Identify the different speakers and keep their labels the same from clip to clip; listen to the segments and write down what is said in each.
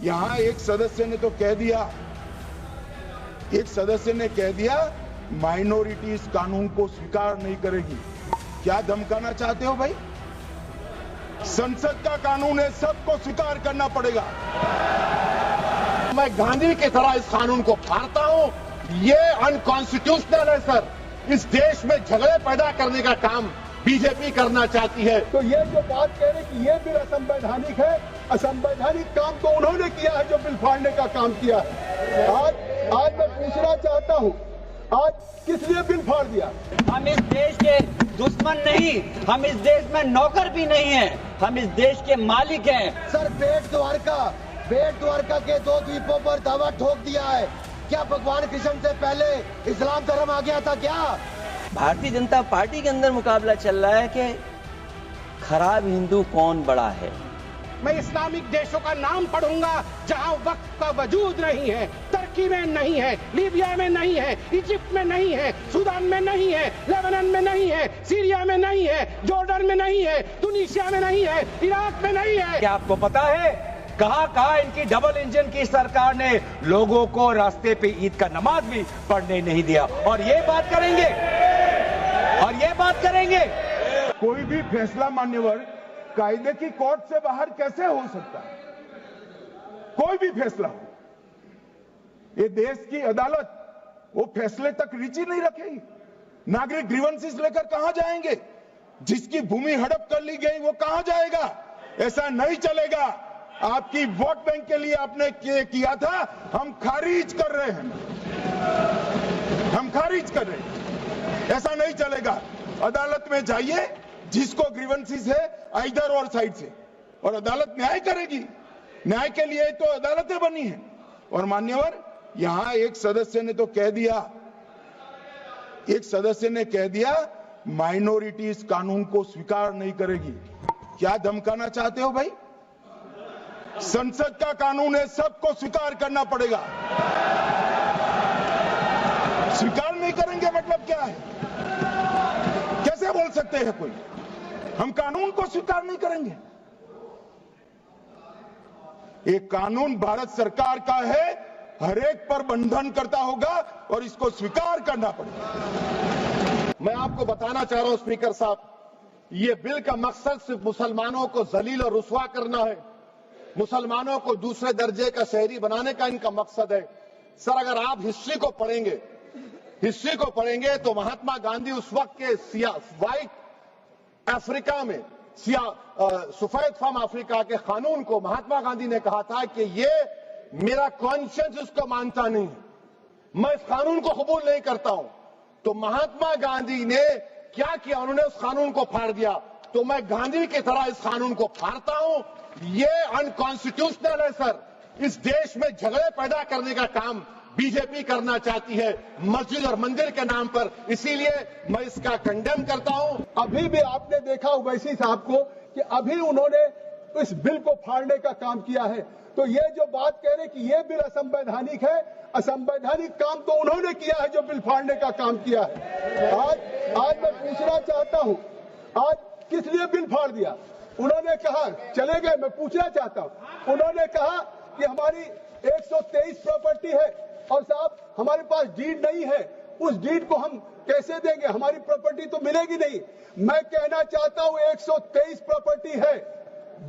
Speaker 1: यहां एक सदस्य ने तो कह दिया, एक सदस्य ने कह दिया माइनॉरिटी इस कानून को स्वीकार नहीं करेगी। क्या धमकाना चाहते हो भाई? संसद का कानून है, सबको स्वीकार करना पड़ेगा।
Speaker 2: मैं गांधी की तरह इस कानून को फाड़ता हूं। ये अनकॉन्स्टिट्यूशनल है सर। इस देश में झगड़े पैदा करने का काम बीजेपी करना चाहती है।
Speaker 3: तो ये जो बात कह रहे कि ये बिल असंवैधानिक है, असंवैधानिक काम तो उन्होंने किया है जो बिल फाड़ने का काम किया है। आज मैं पूछना चाहता हूं, आज किस लिए बिल फाड़ दिया?
Speaker 4: हम इस देश के दुश्मन नहीं, हम इस देश में नौकर भी नहीं हैं, हम इस देश के मालिक हैं।
Speaker 5: सर बेट द्वारका के 2 द्वीपों पर दावा ठोक दिया है। क्या भगवान कृष्ण से पहले इस्लाम धर्म आ गया था क्या?
Speaker 4: भारतीय जनता पार्टी के अंदर मुकाबला चल रहा है कि खराब हिंदू कौन बड़ा है।
Speaker 6: मैं इस्लामिक देशों का नाम पढ़ूंगा जहां वक्त का वजूद नहीं है, तुर्की में नहीं है, लीबिया में नहीं है, इजिप्ट में नहीं है, सूडान में नहीं है, लेबनान में नहीं है, सीरिया में नहीं है, जॉर्डन में नहीं है, तुनीसिया में नहीं है, इराक में नहीं है।
Speaker 7: क्या आपको पता है कहां इनकी डबल इंजन की सरकार ने लोगों को रास्ते पे ईद का नमाज भी पढ़ने नहीं दिया? और ये बात करेंगे
Speaker 1: कोई भी फैसला मान्यवर कायदे की कोर्ट से बाहर कैसे हो सकता है? कोई भी फैसला हो, ये देश की अदालत वो फैसले तक रुचि नहीं रखेगी। नागरिक ग्रीवेंसेस लेकर कहां जाएंगे? जिसकी भूमि हड़प कर ली गई वो कहां जाएगा? ऐसा नहीं चलेगा। आपकी वोट बैंक के लिए आपने किया था, हम खारिज कर रहे हैं, हम खारिज कर रहे हैं। ऐसा नहीं चलेगा। अदालत में जाइए, जिसको ग्रीवेंसेस है इधर और साइड से, और अदालत न्याय करेगी। न्याय के लिए तो अदालतें बनी हैं। और मान्यवर, यहां एक सदस्य ने तो कह दिया, एक सदस्य ने कह दिया माइनॉरिटी इस कानून को स्वीकार नहीं करेगी। क्या धमकाना चाहते हो भाई? संसद का कानून है, सबको स्वीकार करना पड़ेगा। स्वीकार नहीं करेंगे मतलब क्या है? कैसे बोल सकते हैं कोई हम कानून को स्वीकार नहीं करेंगे? एक कानून भारत सरकार का है, हरेक पर बंधन करता होगा और इसको स्वीकार करना पड़ेगा।
Speaker 2: मैं आपको बताना चाह रहा हूं स्पीकर साहब, ये बिल का मकसद सिर्फ मुसलमानों को जलील और रुस्वा करना है, मुसलमानों को दूसरे दर्जे का शहरी बनाने का इनका मकसद है। सर अगर आप हिस्ट्री को पढ़ेंगे तो महात्मा गांधी उस वक्त के व्हाइट अफ्रीका में सफेद फार्म अफ्रीका के कानून को महात्मा गांधी ने कहा था कि ये मेरा कॉन्शियंस उसको मानता नहीं है, मैं इस कानून को कबूल नहीं करता हूं। तो महात्मा गांधी ने क्या किया? उन्होंने उस कानून को फाड़ दिया। तो मैं गांधी की तरह इस कानून को फाड़ता हूं। ये अनकॉन्स्टिट्यूशनल है सर। इस देश में झगड़े पैदा करने का काम बीजेपी करना चाहती है मस्जिद और मंदिर के नाम पर, इसीलिए मैं इसका कंडेम करता हूं।
Speaker 3: अभी भी आपने देखा ओवैसी साहब को कि अभी उन्होंने इस बिल को फाड़ने का काम किया है। तो ये जो बात कह रहे कि ये बिल असंवैधानिक है, असंवैधानिक काम तो उन्होंने किया है जो बिल फाड़ने का काम किया है। आज मैं पूछना चाहता हूं, आज किस लिए बिल फाड़ दिया? उन्होंने कहा, चले गए, मैं पूछना चाहता हूं, उन्होंने कहा कि हमारी 123 प्रॉपर्टी है और साहब हमारे पास डीड नहीं है, उस डीड को हम कैसे देंगे? हमारी प्रॉपर्टी तो मिलेगी नहीं। मैं कहना चाहता हूं 123 प्रॉपर्टी है,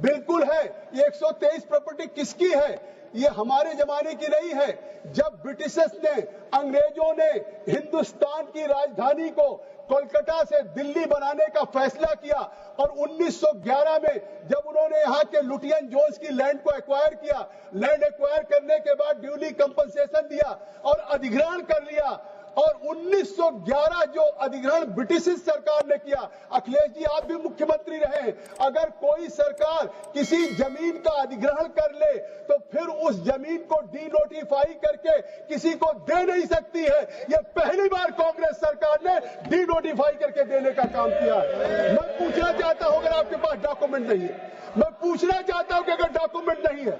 Speaker 3: बिल्कुल है। ये 123 प्रॉपर्टी किसकी है? ये हमारे जमाने की नहीं है। जब ब्रिटिशर्स ने, अंग्रेजों ने हिंदुस्तान की राजधानी को कोलकाता से दिल्ली बनाने का फैसला किया और 1911 में जब उन्होंने यहाँ के लुटियन जोन्स की लैंड को एक्वायर किया, लैंड एक्वायर करने के बाद ड्यूली कंपनसेशन दिया और अधिग्रहण कर लिया। और 1911 जो अधिग्रहण ब्रिटिश सरकार ने किया, अखिलेश जी आप भी मुख्यमंत्री रहे, अगर कोई सरकार किसी जमीन का अधिग्रहण कर ले तो फिर उस जमीन को डीनोटिफाई करके किसी को दे नहीं सकती है। यह पहली बार कांग्रेस सरकार ने डीनोटिफाई करके देने का काम किया है। मैं पूछना चाहता हूं, अगर आपके पास डॉक्यूमेंट नहीं है, मैं पूछना चाहता हूं कि अगर डॉक्यूमेंट नहीं है,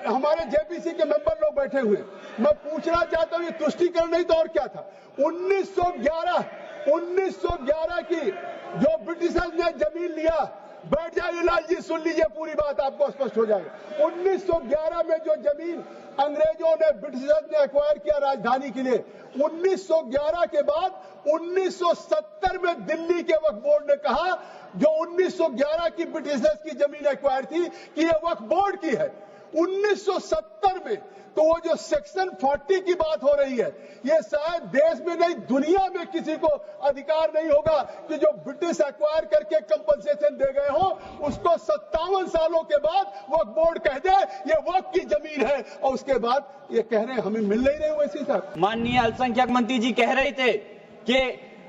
Speaker 3: हमारे जेपीसी के मेंबर लोग बैठे हुए, मैं पूछना चाहता हूं ये तुष्टीकरण नहीं तो और क्या था? 1911 की जो ब्रिटिशर्स ने जमीन लिया बैठ जाइए लाल जी, सुन लीजिए पूरी बात, आपको स्पष्ट हो जाएगा। 1911 में जो जमीन अंग्रेजों ने, ब्रिटिशर्स ने एक्वायर किया राजधानी के लिए, 1911 के बाद 1970 में दिल्ली के वक्फ बोर्ड ने कहा, जो 1911 की ब्रिटिशर्स की जमीन एक्वायर थी, कि ये वक्फ बोर्ड की है। 1970 में तो वो जो सेक्शन 40 की बात हो रही है, ये शायद देश में नहीं दुनिया में किसी को अधिकार नहीं होगा कि जो ब्रिटिश एक्वायर करके कंपनसेशन दे गए हो, उसको 57 सालों के बाद वक्फ बोर्ड कह दे ये वक्फ की जमीन है, और उसके बाद ये कह रहे हैं हमें मिल नहीं रहे वैसी साहब।
Speaker 4: माननीय अल्पसंख्यक मंत्री जी कह रहे थे कि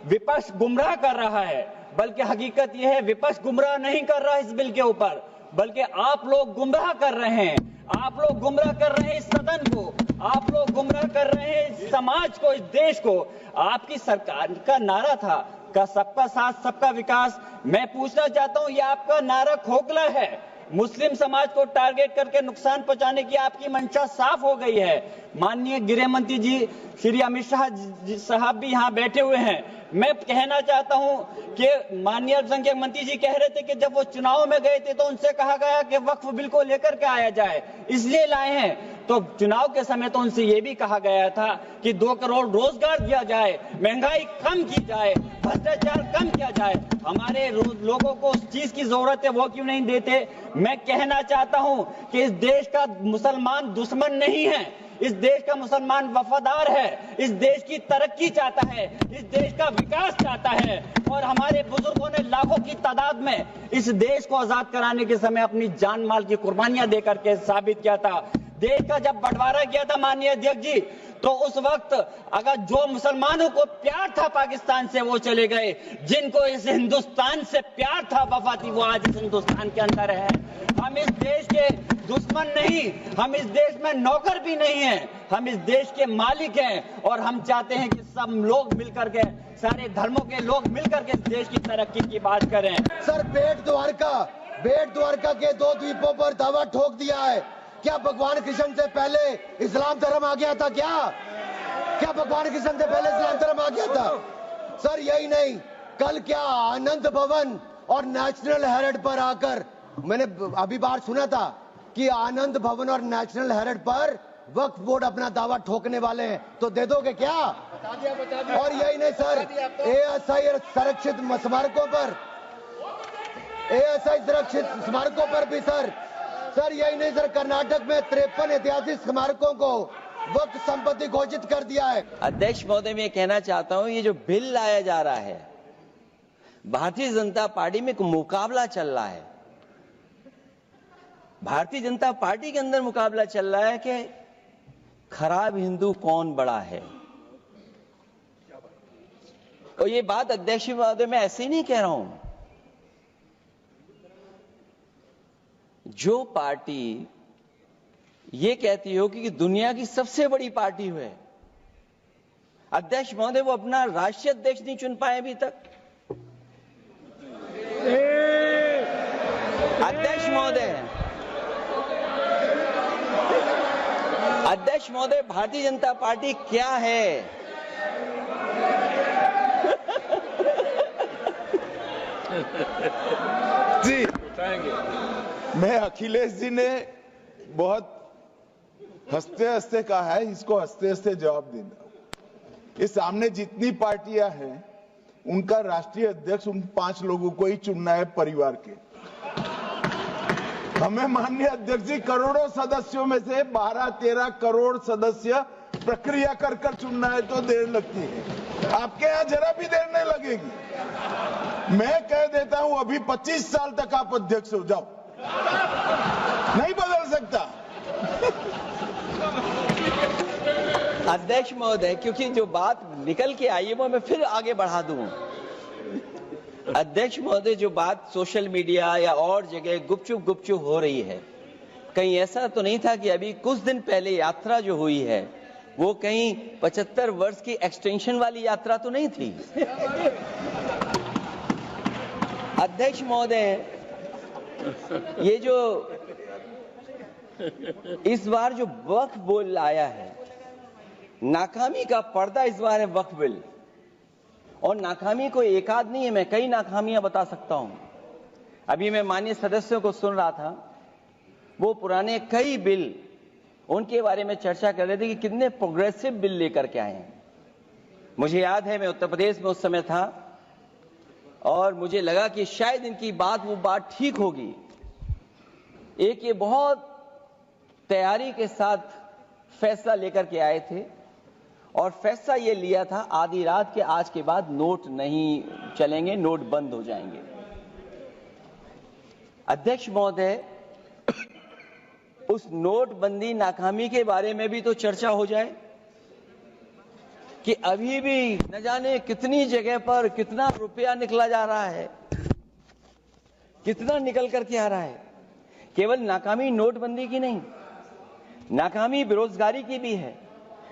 Speaker 4: विपक्ष गुमराह कर रहा है, बल्कि हकीकत यह है विपक्ष गुमराह नहीं कर रहा इस बिल के ऊपर, बल्कि आप लोग गुमराह कर रहे हैं। आप लोग गुमराह कर रहे हैं इस सदन को, आप लोग गुमराह कर रहे हैं इस समाज को, इस देश को। आपकी सरकार का नारा था का सबका साथ सबका विकास। मैं पूछना चाहता हूं, ये आपका नारा खोखला है। मुस्लिम समाज को टारगेट करके नुकसान पहुंचाने की आपकी मंशा साफ हो गई है। माननीय गृह मंत्री जी श्री अमित शाह साहब भी यहाँ बैठे हुए हैं। मैं कहना चाहता हूं कि माननीय अल्पसंख्यक मंत्री जी कह रहे थे कि जब वो चुनाव में गए थे तो उनसे कहा गया कि वक्फ बिल को लेकर के आया जाए, इसलिए लाए हैं। तो चुनाव के समय तो उनसे ये भी कहा गया था कि 2 करोड़ रोजगार दिया जाए, महंगाई कम की जाए, भ्रष्टाचार कम किया जाए। हमारे लोगों को उस चीज की जरूरत है, वो क्यों नहीं देते? मैं कहना चाहता हूं कि इस देश का मुसलमान दुश्मन नहीं है, इस देश का मुसलमान वफादार है, इस देश की तरक्की चाहता है, इस देश का विकास चाहता है। और हमारे बुजुर्गों ने लाखों की तादाद में इस देश को आजाद कराने के समय अपनी जान माल की कुर्बानियां देकर के साबित किया था। देश का जब बंटवारा किया था माननीय अध्यक्ष जी, तो उस वक्त अगर जो मुसलमानों को प्यार था पाकिस्तान से वो चले गए, जिनको इस हिंदुस्तान से प्यार था, वफा थी, वो आज इस हिंदुस्तान के अंदर है। हम इस देश के दुश्मन नहीं, हम इस देश में नौकर भी नहीं हैं, हम इस देश के मालिक हैं। और हम चाहते हैं कि सब लोग मिलकर के, सारे धर्मों के लोग मिलकर के इस देश की तरक्की की बात करें।
Speaker 5: सर, बेट द्वारका के 2 द्वीपों पर दावा ठोक दिया है। क्या भगवान कृष्ण से पहले इस्लाम धर्म आ गया था? क्या भगवान कृष्ण से पहले इस्लाम धर्म आ गया था? सर, यही नहीं, कल क्या आनंद भवन और नेशनल हेराल्ड पर आकर, मैंने अभी बात सुना था कि आनंद भवन और नेशनल हेराल्ड पर वक्फ बोर्ड अपना दावा ठोकने वाले हैं, तो दे दोगे क्या? बता दिया। और यही नहीं सर, एएसआई संरक्षित स्मारकों पर भी सर यही नहीं सर, कर्नाटक में 53 ऐतिहासिक स्मारकों को वक्फ संपत्ति घोषित कर दिया है।
Speaker 8: अध्यक्ष महोदय, मैं कहना चाहता हूं, ये जो बिल लाया जा रहा है, भारतीय जनता पार्टी में एक मुकाबला चल रहा है। भारतीय जनता पार्टी के अंदर मुकाबला चल रहा है कि खराब हिंदू कौन बड़ा है। और ये बात अध्यक्ष महोदय मैं ऐसे ही नहीं कह रहा हूं। जो पार्टी ये कहती हो कि दुनिया की सबसे बड़ी पार्टी है, अध्यक्ष महोदय वो अपना राष्ट्रीय अध्यक्ष नहीं चुन पाए अभी तक। अध्यक्ष महोदय, भारतीय जनता पार्टी क्या है?
Speaker 1: जी, मैं अखिलेश जी ने बहुत हंसते हंसते कहा है, इसको हंसते हंसते जवाब देना। इस सामने जितनी पार्टियां हैं उनका राष्ट्रीय अध्यक्ष उन 5 लोगों को ही चुनना है परिवार के। हमें माननीय अध्यक्ष जी करोड़ों सदस्यों में से 12-13 करोड़ सदस्य प्रक्रिया कर कर चुनना है तो देर लगती है। आपके यहां जरा भी देर नहीं लगेगी। मैं कह देता हूं अभी 25 साल तक आप अध्यक्ष हो जाओ, नहीं बदल सकता।
Speaker 8: अध्यक्ष महोदय, क्योंकि जो बात निकल के आई है वो मैं फिर आगे बढ़ा दूं। अध्यक्ष महोदय, जो बात सोशल मीडिया या और जगह गुपचुप हो रही है, कहीं ऐसा तो नहीं था कि अभी कुछ दिन पहले यात्रा जो हुई है वो कहीं 75 वर्ष की एक्सटेंशन वाली यात्रा तो नहीं थी? अध्यक्ष महोदय, ये जो इस बार जो वक्फ बिल आया है, नाकामी का पर्दा इस बार है वक्फ बिल। और नाकामी को एक आध नहीं है, मैं कई नाकामियां बता सकता हूं। अभी मैं माननीय सदस्यों को सुन रहा था, वो पुराने कई बिल उनके बारे में चर्चा कर रहे थे कि कितने प्रोग्रेसिव बिल लेकर के आए हैं। मुझे याद है मैं उत्तर प्रदेश में उस समय था और मुझे लगा कि शायद इनकी वो बात ठीक होगी। एक ये बहुत तैयारी के साथ फैसला लेकर के आए थे और फैसला ये लिया था आधी रात के आज के बाद नोट नहीं चलेंगे, नोट बंद हो जाएंगे। अध्यक्ष महोदय, उस नोटबंदी नाकामी के बारे में भी तो चर्चा हो जाए कि अभी भी न जाने कितनी जगह पर कितना रुपया निकला जा रहा है, कितना निकल करके आ रहा है। केवल नाकामी नोटबंदी की नहीं, नाकामी बेरोजगारी की भी है,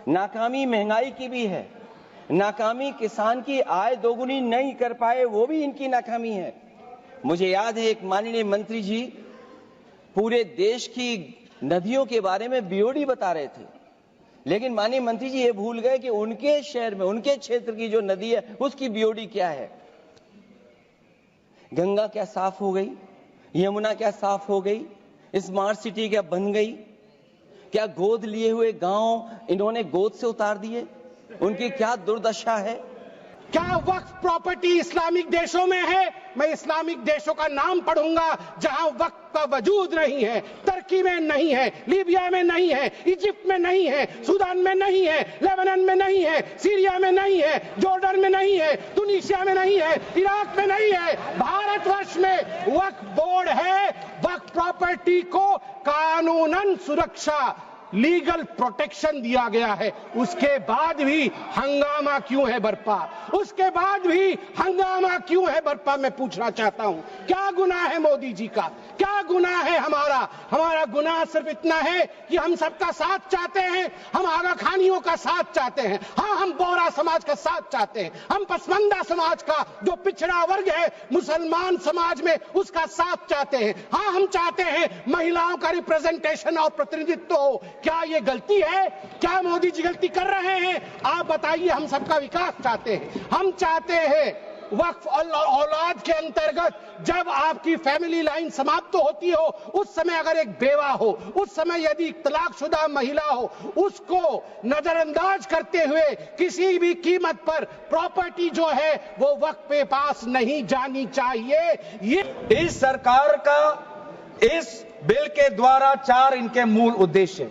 Speaker 8: नाकामी महंगाई की भी है, नाकामी किसान की आय दोगुनी नहीं कर पाए वो भी इनकी नाकामी है। मुझे याद है एक माननीय मंत्री जी पूरे देश की नदियों के बारे में बीओडी बता रहे थे, लेकिन माननीय मंत्री जी ये भूल गए कि उनके शहर में, उनके क्षेत्र की जो नदी है उसकी बीओडी क्या है। गंगा क्या साफ हो गई, यमुना क्या साफ हो गई, स्मार्ट सिटी क्या बन गई, क्या गोद लिए हुए गांव इन्होंने गोद से उतार दिए, उनकी क्या दुर्दशा है।
Speaker 6: क्या वक्फ प्रॉपर्टी इस्लामिक देशों में है? मैं इस्लामिक देशों का नाम पढ़ूंगा जहां वक्फ का वजूद नहीं है, तुर्की में नहीं है, लीबिया में नहीं है, इजिप्ट में नहीं है, सूडान में नहीं है, लेबनान में नहीं है, सीरिया में नहीं है, जॉर्डन में नहीं है, तुनीसिया में नहीं है, इराक में नहीं है, भारतवर्ष में वक्फ बोर्ड है। वक्फ प्रॉपर्टी को कानूनन सुरक्षा, लीगल प्रोटेक्शन दिया गया है, उसके बाद भी हंगामा क्यों है बरपा? उसके बाद भी हंगामा क्यों है बरपा? मैं पूछना चाहता हूं, क्या गुनाह है मोदी जी का? क्या गुनाह है हमारा? हमारा गुनाह सिर्फ इतना है कि हम सबका साथ चाहते हैं, हम आगा खानियों का साथ चाहते हैं, हाँ हम बोहरा समाज का साथ चाहते हैं, हम पसमानदा समाज का जो पिछड़ा वर्ग है मुसलमान समाज में उसका साथ चाहते हैं, हाँ हम चाहते हैं महिलाओं का रिप्रेजेंटेशन और प्रतिनिधित्व हो। क्या ये गलती है? क्या मोदी जी गलती कर रहे हैं? आप बताइए। हम सबका विकास चाहते हैं, हम चाहते हैं वक्फ औलाद के अंतर्गत जब आपकी फैमिली लाइन समाप्त होती हो उस समय अगर एक बेवा हो, उस समय यदि तलाकशुदा महिला हो, उसको नजरअंदाज करते हुए किसी भी कीमत पर प्रॉपर्टी जो है वो वक्फ पे पास नहीं जानी चाहिए। ये
Speaker 7: इस सरकार का इस बिल के द्वारा 4 इनके मूल उद्देश्य।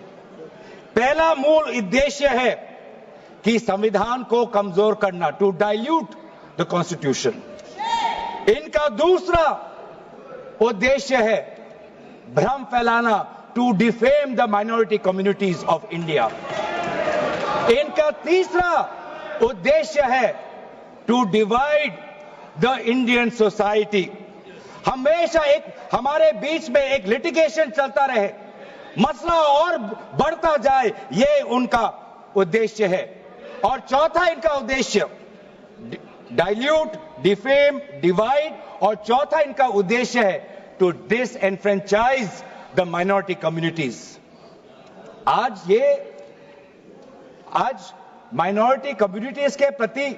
Speaker 7: पहला मूल उद्देश्य है कि संविधान को कमजोर करना, टू डाइल्यूट द कॉन्स्टिट्यूशन। इनका दूसरा उद्देश्य है भ्रम फैलाना, to defame the minority communities of India. इनका तीसरा उद्देश्य है to divide the Indian society. हमेशा एक हमारे बीच में एक लिटिगेशन चलता रहे, मसला और बढ़ता जाए, ये उनका उद्देश्य है। और चौथा इनका उद्देश्य डाइल्यूट, डिफेम, डिवाइड, और चौथा इनका उद्देश्य है to disenfranchise the minority communities. आज माइनॉरिटी कम्युनिटीज के प्रति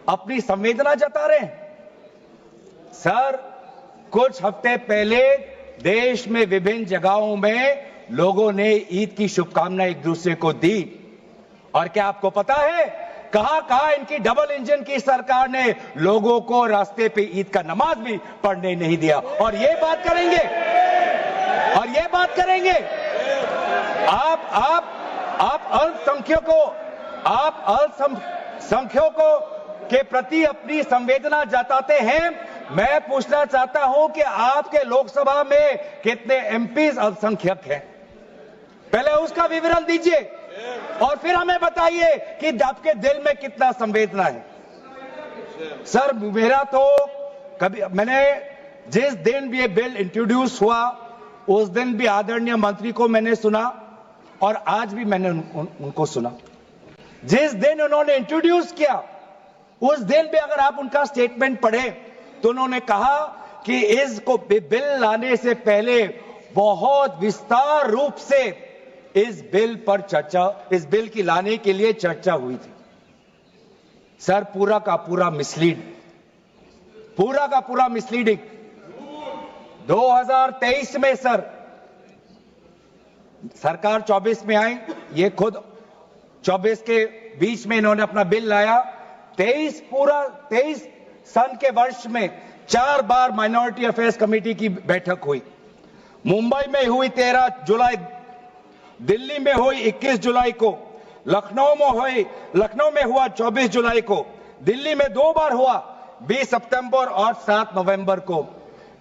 Speaker 7: अपनी संवेदना जता रहे हैं। सर, कुछ हफ्ते पहले देश में विभिन्न जगहों में लोगों ने ईद की शुभकामनाएं एक दूसरे को दी, और क्या आपको पता है कहां इनकी डबल इंजन की सरकार ने लोगों को रास्ते पे ईद का नमाज भी पढ़ने नहीं दिया। और ये बात करेंगे आप अल्पसंख्यकों के प्रति अपनी संवेदना जताते हैं। मैं पूछना चाहता हूं कि आपके लोकसभा में कितने एमपीज अल्पसंख्यक हैं? पहले उसका विवरण दीजिए और फिर हमें बताइए कि आपके दिल में कितना संवेदना है। सर, मेरा तो मैंने जिस दिन भी ये बिल इंट्रोड्यूस हुआ उस दिन भी आदरणीय मंत्री को मैंने सुना और आज भी मैंने उनको सुना। जिस दिन उन्होंने इंट्रोड्यूस किया उस दिन भी अगर आप उनका स्टेटमेंट पढ़े तो उन्होंने कहा कि इसको बिल लाने से पहले बहुत विस्तार रूप से इस बिल की लाने के लिए चर्चा हुई थी। सर, पूरा का पूरा मिसलीडिंग। 2023 में सर, सरकार 24 में आई, ये खुद 24 के बीच में इन्होंने अपना बिल लाया। 23 सन के वर्ष में 4 बार माइनॉरिटी अफेयर्स कमेटी की बैठक हुई। मुंबई में हुई 13 जुलाई, दिल्ली में हुई 21 जुलाई को, लखनऊ में हुआ 24 जुलाई को, दिल्ली में 2 बार हुआ 20 सितंबर और 7 नवंबर को।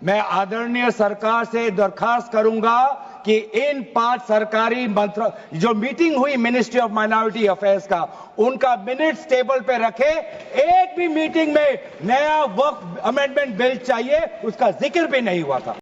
Speaker 7: मैं आदरणीय सरकार से दरखास्त करूंगा कि इन 5 सरकारी जो मीटिंग हुई मिनिस्ट्री ऑफ माइनॉरिटी अफेयर्स का, उनका मिनट्स टेबल पे रखे। एक भी मीटिंग में नया वक्फ अमेंडमेंट बिल चाहिए, उसका जिक्र भी नहीं हुआ था।